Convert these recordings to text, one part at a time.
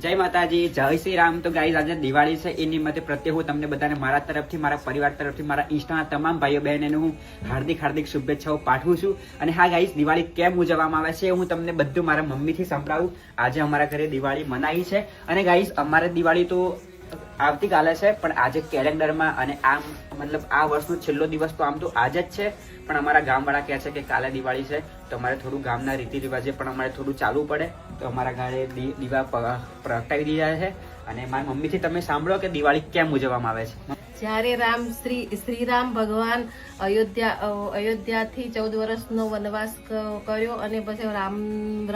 જય માતાજી, જય શ્રી રામ। તો ગાઈઝ આજે દિવાળી છે, એ નિમિત્તે પ્રત્યે હું તમને બધાને મારા તરફથી, મારા પરિવાર તરફથી, મારા ઇન્સ્ટાના તમામ ભાઈઓ બહેનોને હું હાર્દિક શુભેચ્છાઓ પાઠવું છું। અને હા ગાઈઝ, દિવાળી કેમ ઉજવવામાં આવે છે હું તમને બધું મારા મમ્મીથી સંભળાવું। આજે અમારા ઘરે દિવાળી મનાવી છે અને ગાઈઝ અમારે દિવાળી તો આવતીકાલે છે, પણ આજે કેલેન્ડરમાં અને આમ મતલબ આ વર્ષનો છેલ્લો દિવસ તો આમ તો આજે જ છે, પણ અમારા ગામવાળા કહે છે કે કાલે દિવાળી છે, તો અમારે થોડું ગામના રીતિ રિવાજે પણ અમારે થોડું ચાલવું પડે, તો અમારા ગાળે દીવા પ્રગટાવી દીધા છે। અને મારી મમ્મીથી તમે સાંભળો કે દિવાળી કેમ ઉજવવામાં આવે છે। જ્યારે શ્રીરામ ભગવાન અયોધ્યાથી 14 વર્ષનો વનવાસ કર્યો અને પછી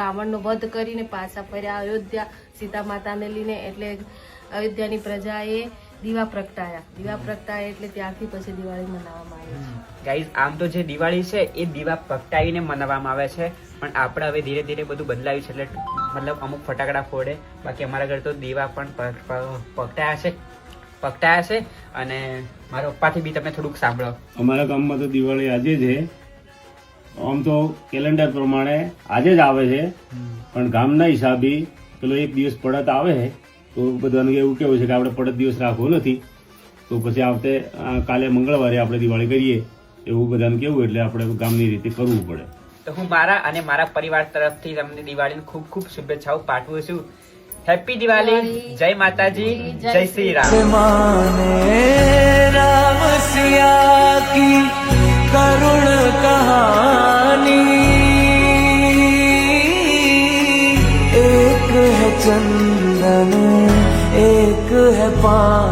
રાવણનો વધ કરીને પાછા ફર્યા અયોધ્યા સીતા માતાને લઈને, એટલે અયોધ્યાની પ્રજાએ દીવા પ્રગટાયા એટલે ત્યારથી પછી દિવાળી મનાવવામાં આવે છે। ગાઈઝ આમ તો જે દિવાળી છે એ દીવા પ્રગટાવીને મનાવવામાં આવે છે, પણ આપણે હવે ધીરે ધીરે બધું બદલાયું છે, એટલે મતલબ અમુક ફટાકડા ફોડે, બાકી અમારા ઘરે તો દીવા પણ પ્રગટાયા છે। અને મારા પપ્પાથી બી તમે થોડુંક સાંભળો। અમારા ગામમાં તો દિવાળી આજે છે, આમ તો કેલેન્ડર પ્રમાણે આજે જ આવે છે, પણ ગામના હિસાબે પેલો એક દિવસ પડત આવે છે, તો બધાને એવું કેવું છે કે આપણે પડત દિવસ રાખવો નથી, તો પછી આવતે કાલે મંગળવારે આપણે દિવાળી કરીએ એવું બધાને કેવું, એટલે આપણે ગામની રીતે કરવું પડે। તો હું મારા અને મારા પરિવાર તરફથી તમને દિવાળીની ખૂબ ખૂબ શુભેચ્છાઓ પાઠવું છું। હેપી દિવાળી, જય માતાજી, જય શ્રી રામ। राम सिया की करुण कहानी, एक है चंदन एक है पानी।